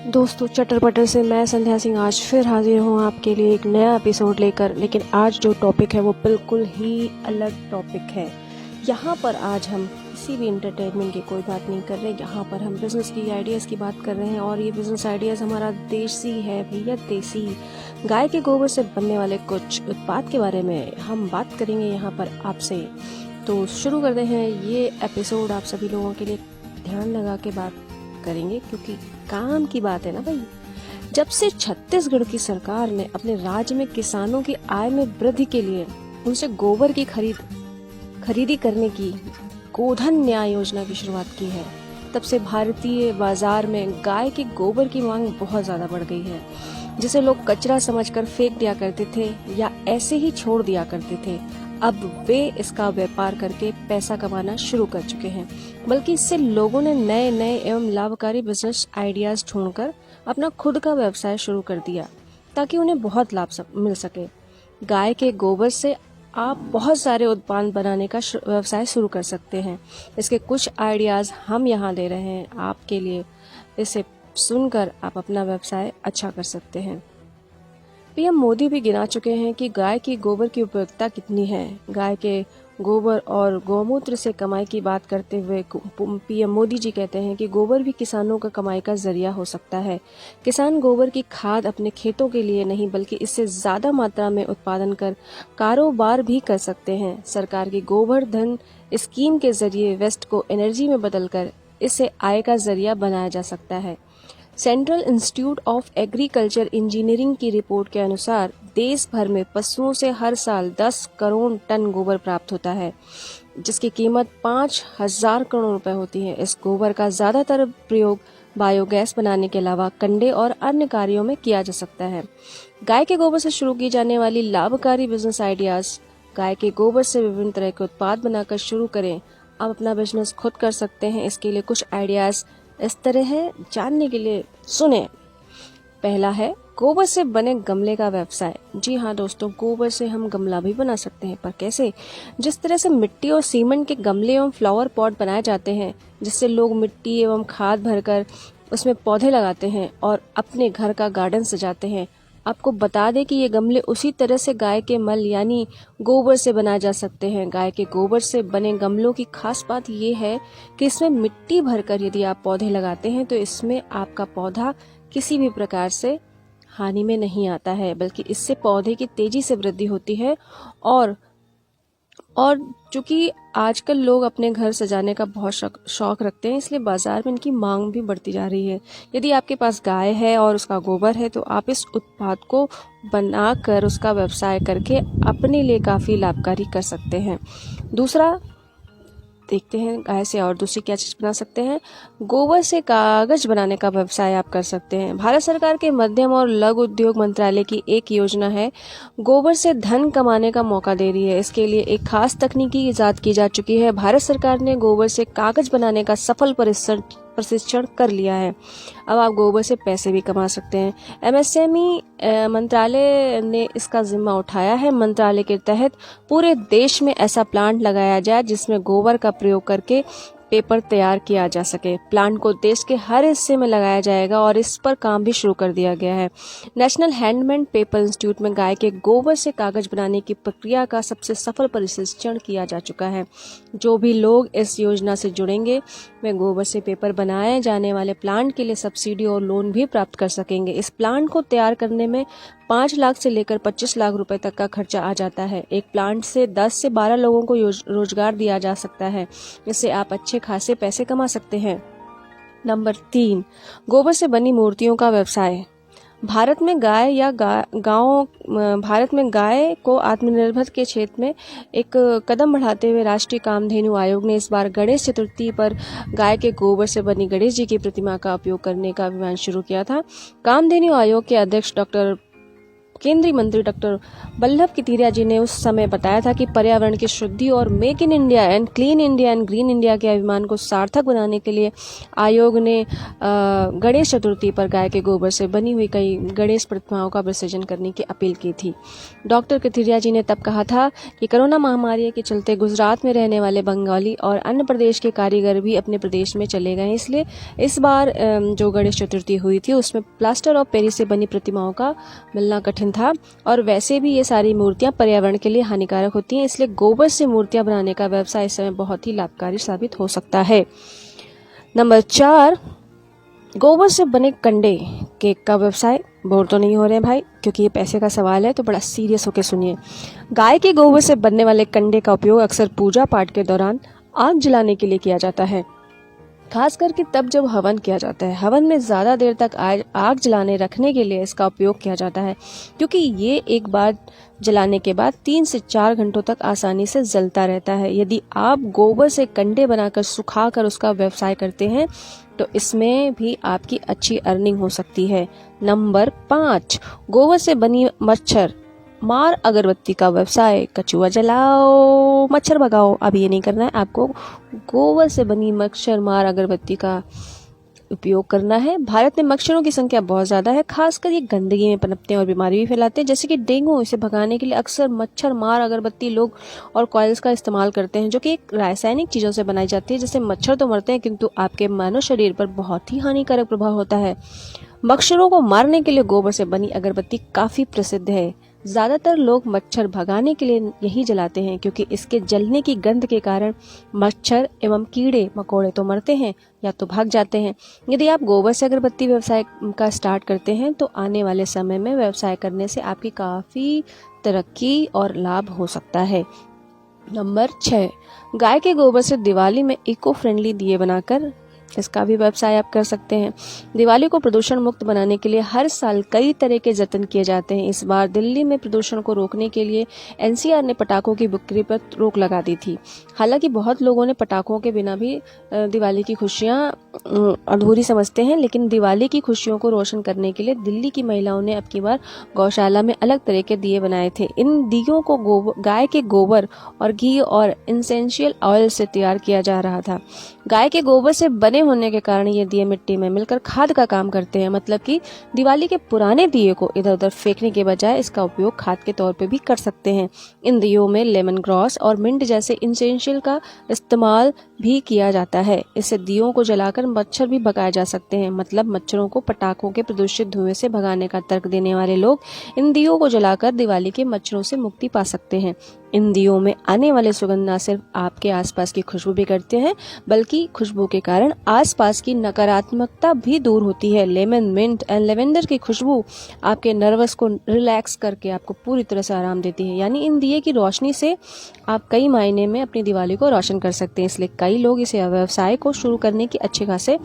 दोस्तों, चटर पटर से मैं संध्या सिंह आज फिर हाजिर हूँ आपके लिए एक नया एपिसोड लेकर। लेकिन आज जो टॉपिक है वो बिल्कुल ही अलग टॉपिक है। यहाँ पर आज हम किसी भी इंटरटेनमेंट की कोई बात नहीं कर रहे। यहाँ पर हम बिजनेस की आइडियाज़ की बात कर रहे हैं और ये बिजनेस आइडियाज़ हमारा देसी है भैया, देसी गाय के गोबर से बनने वाले कुछ उत्पाद के बारे में हम बात करेंगे यहाँ पर आपसे। तो शुरू करते हैं ये एपिसोड। आप सभी लोगों के लिए ध्यान लगा के बात करेंगे क्योंकि काम की बात है ना भाई। जब से छत्तीसगढ़ की सरकार ने अपने राज्य में किसानों की आय में वृद्धि के लिए उनसे गोबर की खरीदी करने की गोधन न्याय योजना की शुरुआत की है, तब से भारतीय बाजार में गाय के गोबर की मांग बहुत ज्यादा बढ़ गई है, जिसे लोग कचरा समझकर फेंक दिया करते थे या ऐसे ही छोड़ दिया करते थे। अब वे इसका व्यापार करके पैसा कमाना शुरू कर चुके हैं, बल्कि इससे लोगों ने नए नए एवं लाभकारी बिजनेस आइडियाज ढूंढकर अपना खुद का व्यवसाय शुरू कर दिया ताकि उन्हें बहुत लाभ मिल सके। गाय के गोबर से आप बहुत सारे उत्पाद बनाने का व्यवसाय शुरू कर सकते हैं। इसके कुछ आइडियाज हम यहाँ दे रहे हैं आपके लिए। इसे सुनकर आप अपना व्यवसाय अच्छा कर सकते हैं। पीएम मोदी भी गिना चुके हैं कि गाय की गोबर की उपयोगिता कितनी है। गाय के गोबर और गौमूत्र से कमाई की बात करते हुए पीएम मोदी जी कहते हैं कि गोबर भी किसानों का कमाई का जरिया हो सकता है। किसान गोबर की खाद अपने खेतों के लिए नहीं बल्कि इससे ज्यादा मात्रा में उत्पादन कर कारोबार भी कर सकते हैं। सरकार की गोबर धन स्कीम के जरिए वेस्ट को एनर्जी में बदलकर इसे आय का जरिया बनाया जा सकता है। Central institute of agriculture engineering की रिपोर्ट के अनुसार देश भर में पशुओं से हर साल 10 करोड़ टन गोबर प्राप्त होता है, जिसकी कीमत 5,000 करोड़ रुपए होती है। इस गोबर का ज्यादातर प्रयोग बायोगैस बनाने के अलावा कंडे और अन्य कार्यों में किया जा सकता है। गाय के गोबर से शुरू की जाने वाली लाभकारी बिजनेस आइडियाज। गाय के गोबर से विभिन्न तरह के उत्पाद बनाकर शुरू करें। आप अपना बिजनेस खुद कर सकते हैं। इसके लिए कुछ आइडियाज इस तरह है, जानने के लिए सुने। पहला है गोबर से बने गमले का व्यवसाय। जी हाँ दोस्तों, गोबर से हम गमला भी बना सकते हैं, पर कैसे? जिस तरह से मिट्टी और सीमेंट के गमले एवं फ्लावर पॉट बनाए जाते हैं, जिससे लोग मिट्टी एवं खाद भरकर उसमें पौधे लगाते हैं और अपने घर का गार्डन सजाते हैं। आपको बता दें कि ये गमले उसी तरह से गाय के मल यानी गोबर से बनाए जा सकते हैं। गाय के गोबर से बने गमलों की खास बात ये है कि इसमें मिट्टी भरकर यदि आप पौधे लगाते हैं तो इसमें आपका पौधा किसी भी प्रकार से हानि में नहीं आता है, बल्कि इससे पौधे की तेजी से वृद्धि होती है। और चूंकि आजकल लोग अपने घर सजाने का बहुत शौक रखते हैं, इसलिए बाजार में इनकी मांग भी बढ़ती जा रही है। यदि आपके पास गाय है और उसका गोबर है तो आप इस उत्पाद को बनाकर उसका व्यवसाय करके अपने लिए काफी लाभकारी कर सकते हैं। दूसरा देखते हैं गाय से और दूसरी क्या चीज बना सकते हैं। गोबर से कागज बनाने का व्यवसाय आप कर सकते हैं। भारत सरकार के मध्यम और लघु उद्योग मंत्रालय की एक योजना है, गोबर से धन कमाने का मौका दे रही है। इसके लिए एक खास तकनीकी इजाद की जा चुकी है। भारत सरकार ने गोबर से कागज बनाने का सफल प्रशिक्षण कर लिया है। अब आप गोबर से पैसे भी कमा सकते हैं। एमएसएमई मंत्रालय ने इसका जिम्मा उठाया है। मंत्रालय के तहत पूरे देश में ऐसा प्लांट लगाया जाए जिसमें गोबर का प्रयोग करके पेपर तैयार किया जा सके। प्लांट को देश के हर हिस्से में लगाया जाएगा और इस पर काम भी शुरू कर दिया गया है। नेशनल हैंडमेड पेपर इंस्टीट्यूट में गाय के गोबर से कागज बनाने की प्रक्रिया का सबसे सफल प्रशिक्षण किया जा चुका है। जो भी लोग इस योजना से जुड़ेंगे वे गोबर से पेपर बनाए जाने वाले प्लांट के लिए सब्सिडी और लोन भी प्राप्त कर सकेंगे। इस प्लांट को तैयार करने में 5 लाख से लेकर 25 लाख रुपए तक का खर्चा आ जाता है। एक प्लांट से 10 से 12 लोगों को रोजगार दिया जा सकता है। इससे आप अच्छे खासे पैसे कमा सकते हैं। नंबर 3, गोबर से बनी मूर्तियों का व्यवसाय। भारत में गाय को आत्मनिर्भर के क्षेत्र में एक कदम बढ़ाते हुए राष्ट्रीय कामधेनु आयोग ने इस बार गणेश चतुर्थी पर गाय के गोबर से बनी गणेश जी की प्रतिमा का उपयोग करने का अभियान शुरू किया था। कामधेनु आयोग के अध्यक्ष डॉक्टर केंद्रीय मंत्री डॉक्टर वल्लभ कथीरिया जी ने उस समय बताया था कि पर्यावरण की शुद्धि और make in India and clean India and green India के अभियान को सार्थक बनाने के लिए आयोग ने गणेश चतुर्थी पर गाय के गोबर से बनी हुई कई गणेश प्रतिमाओं का विसर्जन करने की अपील की थी। डॉक्टर कथीरिया जी ने तब कहा था कि कोरोना महामारी के चलते गुजरात में रहने वाले बंगाली और अन्य प्रदेश के कारीगर भी अपने प्रदेश में चले गए, इसलिए इस बार जो गणेश चतुर्थी हुई थी उसमें प्लास्टर ऑफ पेरिस से बनी प्रतिमाओं का मिलना कठिन था और वैसे भी ये सारी मूर्तियां पर्यावरण के लिए हानिकारक होती हैं, इसलिए गोबर से मूर्तियां बनाने का व्यवसाय इस समय बहुत ही लाभकारी साबित हो सकता है। नंबर 4, गोबर से बने कंडे केक का व्यवसाय। बोर तो नहीं हो रहे हैं भाई, क्योंकि ये पैसे का सवाल है, तो बड़ा सीरियस होकर सुनिए। गाय के गोबर से बनने वाले कंडे का उपयोग अक्सर पूजा पाठ के दौरान आग जलाने के लिए किया जाता है, खास करके तब जब हवन किया जाता है। हवन में ज़्यादा देर तक आग जलाने रखने के लिए इसका उपयोग किया जाता है, क्योंकि ये एक बार जलाने के बाद 3 से 4 घंटों तक आसानी से जलता रहता है। यदि आप गोबर से कंडे बनाकर सुखाकर उसका व्यवसाय करते हैं तो इसमें भी आपकी अच्छी अर्निंग हो सकती है। नंबर 5, गोबर से बनी मच्छर मार अगरबत्ती का व्यवसाय। कचुआ जलाओ, मच्छर भगाओ। अब ये नहीं करना है, आपको गोबर से बनी मच्छर मार अगरबत्ती का उपयोग करना है। भारत में मच्छरों की संख्या बहुत ज़्यादा है, खासकर ये गंदगी में पनपते हैं और बीमारी भी फैलाते हैं, जैसे कि डेंगू। इसे भगाने के लिए अक्सर मच्छर मार अगरबत्ती लोग और कॉइल्स का इस्तेमाल करते हैं, जो कि एक रासायनिक चीज़ों से बनाई जाती है, जिससे मच्छर तो मरते हैं किंतु आपके मानव शरीर पर बहुत ही हानिकारक प्रभाव होता है। मच्छरों को मारने के लिए गोबर से बनी अगरबत्ती काफ़ी प्रसिद्ध है। ज़्यादातर लोग मच्छर भगाने के लिए यही जलाते हैं, क्योंकि इसके जलने की गंध के कारण मच्छर एवं कीड़े मकोड़े तो मरते हैं या तो भाग जाते हैं। यदि आप गोबर से अगरबत्ती व्यवसाय का स्टार्ट करते हैं तो आने वाले समय में व्यवसाय करने से आपकी काफ़ी तरक्की और लाभ हो सकता है। नंबर 6, गाय के गोबर से दिवाली में इको फ्रेंडली दिए बनाकर इसका भी व्यवसाय आप कर सकते हैं। दिवाली को प्रदूषण मुक्त बनाने के लिए हर साल कई तरह के जतन किए जाते हैं। इस बार दिल्ली में प्रदूषण को रोकने के लिए एनसीआर ने पटाखों की बिक्री पर रोक लगा दी थी। हालांकि बहुत लोगों ने पटाखों के बिना भी दिवाली की खुशियां अधूरी समझते हैं, लेकिन दिवाली की खुशियों को रोशन करने के लिए दिल्ली की महिलाओं ने अब की बार गौशाला में अलग तरह के दिए बनाए थे। इन दियों को गाय के गोबर और घी और एसेंशियल ऑयल से तैयार किया जा रहा था। गाय के गोबर से बने होने के कारण ये दिए मिट्टी में मिलकर खाद का काम करते हैं, मतलब कि दिवाली के पुराने दिए को इधर उधर फेंकने के बजाय इसका उपयोग खाद के तौर पे भी कर सकते हैं। इन दियों में लेमन ग्रास और मिंट जैसे एसेंशियल का इस्तेमाल भी किया जाता है। इससे दियों को जलाकर मच्छर भी भगाए जा सकते हैं, मतलब मच्छरों को पटाखों के प्रदूषित धुएं से भगाने का तर्क देने वाले लोग इन दियों को जलाकर दिवाली के मच्छरों से मुक्ति पा सकते हैं। इन दियों में आने वाले सुगंध न सिर्फ आपके आसपास की खुशबू भी करते हैं, बल्कि खुशबू के कारण आसपास की नकारात्मकता भी दूर होती है। लेमन, मिंट एंड लेवेंडर की खुशबू आपके नर्वस को रिलैक्स करके आपको पूरी तरह से आराम देती है। यानी इन दिए की रोशनी से आप कई मायने में अपनी दिवाली को रोशन कर सकते हैं। इसलिए कई लोग इस व्यवसाय को शुरू करने की अच्छे खासे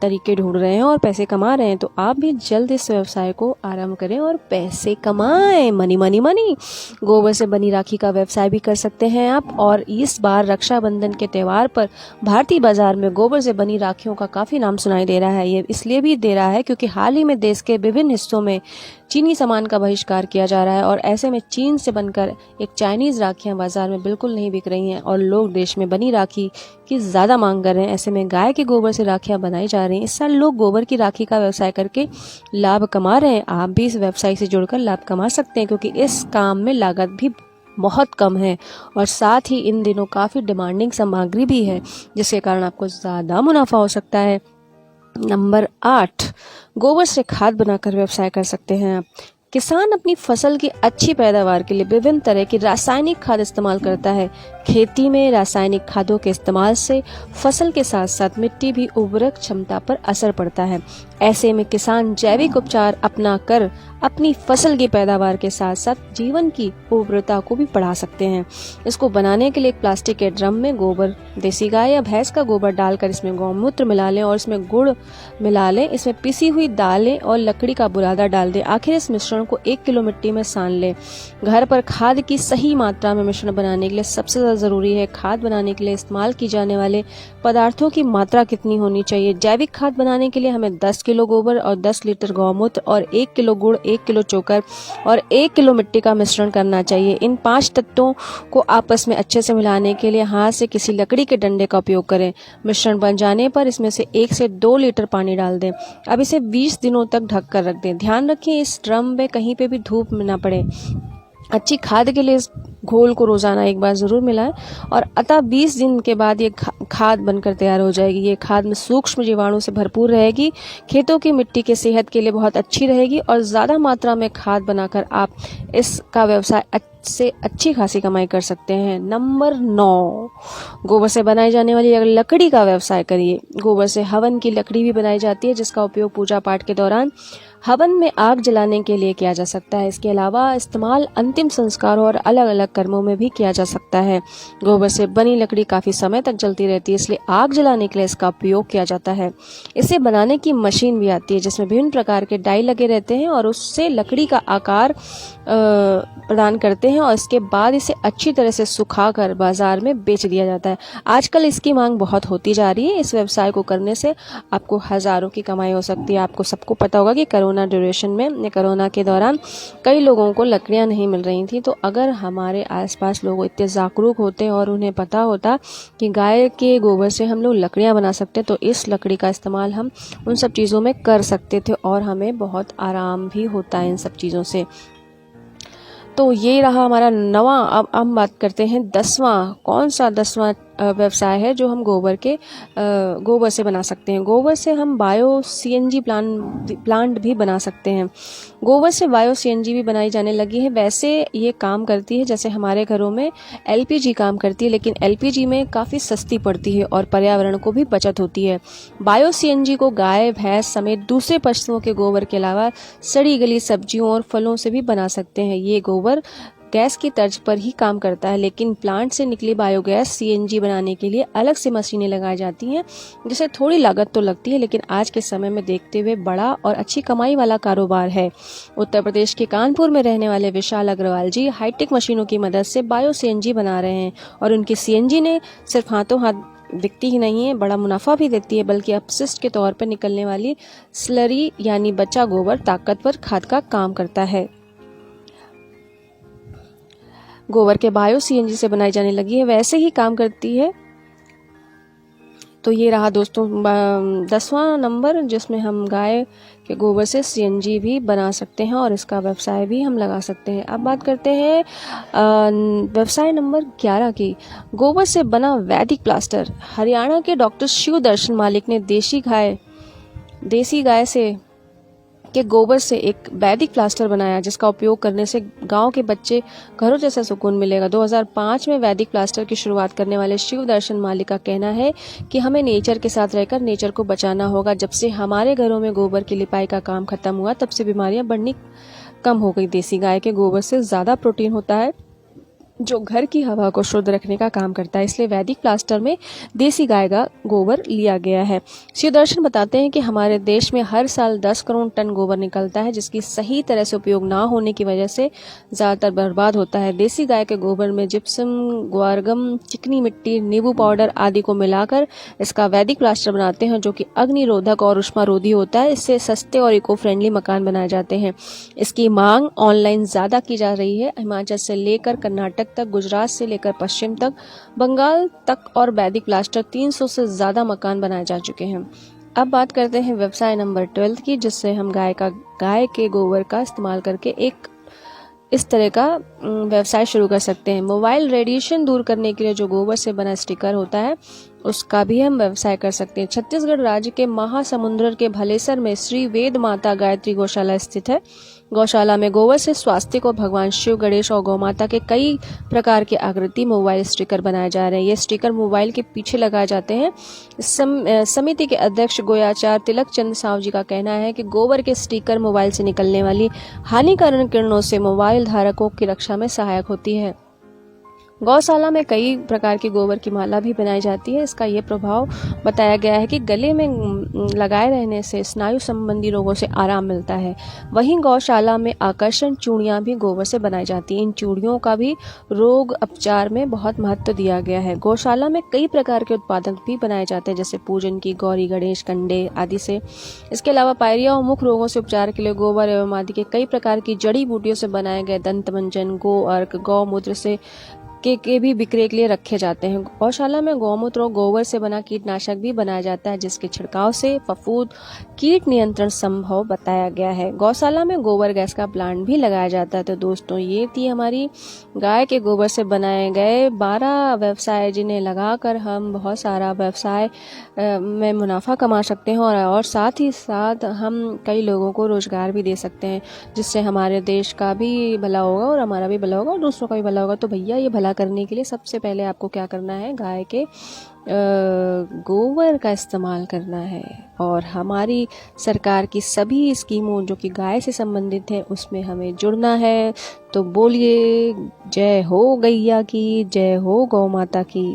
तरीके ढूंढ रहे हैं और पैसे कमा रहे हैं, तो आप भी जल्द इस व्यवसाय को आरंभ करें और पैसे कमाएं। Money money money. गोबर से बनी राखी का व्यवसाय भी कर सकते हैं आप। और इस बार रक्षाबंधन के त्यौहार पर भारतीय बाजार में गोबर से बनी राखियों का काफ़ी नाम सुनाई दे रहा है। ये इसलिए भी दे रहा है क्योंकि हाल ही में देश के विभिन्न हिस्सों में चीनी सामान का बहिष्कार किया जा रहा है और ऐसे में चीन से बनकर एक चाइनीज़ राखियां बाजार में बिल्कुल नहीं बिक रही हैं और लोग देश में बनी राखी की ज़्यादा मांग कर रहे हैं। ऐसे में गाय के गोबर से राखियां बनाई जा रही हैं। इस साल लोग गोबर की राखी का व्यवसाय करके लाभ कमा रहे हैं। आप भी इस व्यवसाय से जुड़कर लाभ कमा सकते हैं, क्योंकि इस काम में लागत भी बहुत कम है और साथ ही इन दिनों काफ़ी डिमांडिंग सामग्री भी है, जिसके कारण आपको ज़्यादा मुनाफा हो सकता है। नंबर 8, गोबर से खाद बनाकर व्यवसाय कर सकते हैं आप। किसान अपनी फसल की अच्छी पैदावार के लिए विभिन्न तरह की रासायनिक खाद इस्तेमाल करता है। खेती में रासायनिक खादों के इस्तेमाल से फसल के साथ साथ मिट्टी भी उर्वरक क्षमता पर असर पड़ता है। ऐसे में किसान जैविक उपचार अपना कर अपनी फसल की पैदावार के साथ साथ जीवन की उर्वरता को भी बढ़ा सकते हैं। इसको बनाने के लिए एक प्लास्टिक के ड्रम में गोबर, देसी गाय या भैंस का गोबर डालकर इसमें गौमूत्र मिला लें और इसमें गुड़ मिला लें। इसमें पिसी हुई दालें और लकड़ी का बुरादा डाल दें। आखिर इस मिश्रण को 1 किलो मिट्टी में सान लें। घर पर खाद की सही मात्रा में मिश्रण बनाने के लिए सबसे ज़्यादा ज़रूरी है खाद बनाने के लिए इस्तेमाल की जाने वाले पदार्थों की मात्रा कितनी होनी चाहिए। जैविक खाद बनाने के लिए हमें 10 किलो गोबर और 10 लीटर गौमूत्र और 1 किलो गुड़ 1 किलो चोकर और 1 किलो मिट्टी का मिश्रण करना चाहिए। इन 5 तत्वों को आपस में अच्छे से मिलाने के लिए हाथ से किसी लकड़ी के डंडे का उपयोग करें। मिश्रण बन जाने पर इसमें से 1 से 2 लीटर पानी डाल दें। अब इसे 20 दिनों तक ढक कर रख दें। ध्यान रखें इस ड्रम में कहीं पे भी धूप न पड़े। अच्छी खाद के लिए इस घोल को रोजाना एक बार जरूर मिलाएं और अतः 20 दिन के बाद ये खाद बनकर तैयार हो जाएगी। ये खाद में सूक्ष्म जीवाणु से भरपूर रहेगी, खेतों की मिट्टी की सेहत के लिए बहुत अच्छी रहेगी और ज़्यादा मात्रा में खाद बनाकर आप इसका व्यवसाय से अच्छी खासी कमाई कर सकते हैं। नंबर 9, गोबर से बनाई जाने वाली लकड़ी का व्यवसाय करिए। गोबर से हवन की लकड़ी भी बनाई जाती है जिसका उपयोग पूजा पाठ के दौरान हवन में आग जलाने के लिए किया जा सकता है। इसके अलावा इस्तेमाल अंतिम संस्कारों और अलग अलग कर्मों में भी किया जा सकता है। गोबर से बनी लकड़ी काफी समय तक जलती रहती है, इसलिए आग जलाने के लिए इसका उपयोग किया जाता है। इसे बनाने की मशीन भी आती है जिसमें विभिन्न प्रकार के डाई लगे रहते हैं और उससे लकड़ी का आकार प्रदान करते हैं और इसके बाद इसे अच्छी तरह से सुखाकर बाजार में बेच दिया जाता है। आजकल इसकी मांग बहुत होती जा रही है। इस व्यवसाय को करने से आपको हजारों की कमाई हो सकती है। आपको सबको पता होगा कि कोरोना ड्यूरेशन में कोरोना के दौरान कई लोगों को लकड़ियां नहीं मिल रही थी, तो अगर हमारे आसपास लोग इतने जागरूक होते और उन्हें पता होता कि गाय के गोबर से हम लोग लकड़ियां बना सकते तो इस लकड़ी का इस्तेमाल हम उन सब चीज़ों में कर सकते थे और हमें बहुत आराम भी होता है इन सब चीज़ों से। तो ये रहा हमारा 9वां। अब हम बात करते हैं 10वां। कौन सा 10वां व्यवसाय है जो हम गोबर से बना सकते हैं। गोबर से हम बायो सीएनजी प्लांट भी बना सकते हैं। गोबर से बायो सीएनजी भी बनाई जाने लगी है। वैसे ये काम करती है जैसे हमारे घरों में एलपीजी काम करती है, लेकिन एलपीजी में काफ़ी सस्ती पड़ती है और पर्यावरण को भी बचत होती है। बायो सीएनजी को गाय भैंस समेत दूसरे पशुओं के गोबर के अलावा सड़ी गली सब्जियों और फलों से भी बना सकते हैं। ये गोबर गैस की तर्ज पर ही काम करता है, लेकिन प्लांट से निकली बायोगैस सीएनजी बनाने के लिए अलग से मशीनें लगाई जाती हैं जिससे थोड़ी लागत तो लगती है, लेकिन आज के समय में देखते हुए बड़ा और अच्छी कमाई वाला कारोबार है। उत्तर प्रदेश के कानपुर में रहने वाले विशाल अग्रवाल जी हाईटेक मशीनों की मदद से बायो सीएनजी बना रहे हैं और उनकी सीएनजी ने सिर्फ हाथों हाथ दिखती ही नहीं है, बड़ा मुनाफा भी देती है, बल्कि अपशिष्ट के तौर पर निकलने वाली स्लरी यानी बचा गोबर ताकतवर खाद का काम करता है। गोबर के बायो सीएनजी से बनाई जाने लगी है, वैसे ही काम करती है। तो ये रहा दोस्तों 10वां नंबर जिसमें हम गाय के गोबर से सीएनजी भी बना सकते हैं और इसका व्यवसाय भी हम लगा सकते हैं। अब बात करते हैं व्यवसाय नंबर 11 की। गोबर से बना वैदिक प्लास्टर। हरियाणा के डॉक्टर शिव दर्शन मालिक ने देसी गाय से के गोबर से एक वैदिक प्लास्टर बनाया जिसका उपयोग करने से गांव के बच्चे घरों जैसा सुकून मिलेगा। 2005 में वैदिक प्लास्टर की शुरुआत करने वाले शिव दर्शन मालिक का कहना है कि हमें नेचर के साथ रहकर नेचर को बचाना होगा। जब से हमारे घरों में गोबर की लिपाई का काम खत्म हुआ तब से बीमारियां बढ़नी कम हो गई। देसी गाय के गोबर से ज़्यादा प्रोटीन होता है जो घर की हवा को शुद्ध रखने का काम करता है, इसलिए वैदिक प्लास्टर में देसी गाय का गोबर लिया गया है। शिवदर्शन बताते हैं कि हमारे देश में हर साल 10 करोड़ टन गोबर निकलता है जिसकी सही तरह से उपयोग ना होने की वजह से ज़्यादातर बर्बाद होता है। देसी गाय के गोबर में जिप्सम, ग्वारगम, चिकनी मिट्टी, नींबू पाउडर आदि को मिलाकर इसका वैदिक प्लास्टर बनाते हैं जो कि अग्निरोधक और उष्मारोधी होता है। इससे सस्ते और इको फ्रेंडली मकान बनाए जाते हैं। इसकी मांग ऑनलाइन ज़्यादा की जा रही है। हिमाचल से लेकर कर्नाटक तक, गुजरात से लेकर पश्चिम तक, बंगाल तक और वैदिक प्लास्टर 300 से ज्यादा मकान बनाए जा चुके हैं। अब बात करते हैं व्यवसाय नंबर 12 की जिससे हम गाय के गोबर का इस्तेमाल करके एक इस तरह का व्यवसाय शुरू कर सकते हैं। मोबाइल रेडिएशन दूर करने के लिए जो गोबर से बना स्टिकर होता है उसका भी हम व्यवसाय कर सकते हैं। छत्तीसगढ़ राज्य के महासमुंदर के भलेसर में श्री वेद माता गायत्री गौशाला स्थित है। गौशाला में गोबर से स्वास्तिक और भगवान शिव, गणेश और गौ माता के कई प्रकार के आकृति मोबाइल स्टिकर बनाए जा रहे हैं। ये स्टिकर मोबाइल के पीछे लगाए जाते हैं। समिति के अध्यक्ष गोयाचार्य तिलक चंद साव जी का कहना है कि गोबर के स्टिकर मोबाइल से निकलने वाली हानिकारक किरणों से मोबाइल धारकों की रक्षा में सहायक होती है। गौशाला में कई प्रकार की गोबर की माला भी बनाई जाती है। इसका ये प्रभाव बताया गया है कि गले में लगाए रहने से स्नायु संबंधी रोगों से आराम मिलता है। वहीं गौशाला में आकर्षण चूड़ियाँ भी गोबर से बनाई जाती हैं। इन चूड़ियों का भी रोग उपचार में बहुत महत्व दिया गया है। गौशाला में कई प्रकार के उत्पादक भी बनाए जाते हैं, जैसे पूजन की गौरी, गणेश, कंडे आदि से। इसके अलावा पायरिया और मुख रोगों से उपचार के लिए गोबर एवं आदि के कई प्रकार की जड़ी बूटियों से बनाए गए दंत मंजन, गो अर्क, गौमूत्र से के भी बिक्री के लिए रखे जाते हैं। गौशाला में गौमूत्र और गोबर से बना कीटनाशक भी बनाया जाता है, जिसके छिड़काव से फफूंद कीट नियंत्रण संभव बताया गया है। गौशाला में गोबर गैस का प्लांट भी लगाया जाता है। तो दोस्तों, ये थी हमारी गाय के गोबर से बनाए गए 12 व्यवसाय, जिन्हें लगाकर हम बहुत सारा व्यवसाय में मुनाफा कमा सकते हैं और साथ ही साथ हम कई लोगों को रोजगार भी दे सकते हैं, जिससे हमारे देश का भी भला होगा और हमारा भी भला होगा और दूसरों का भी भला होगा। तो भैया, ये भला करने के लिए सबसे पहले आपको क्या करना है, गाय के गोबर का इस्तेमाल करना है। और हमारी सरकार की सभी स्कीमों जो कि गाय से संबंधित है, उसमें हमें जुड़ना है। तो बोलिए, जय हो गैया की, जय हो गौ माता की।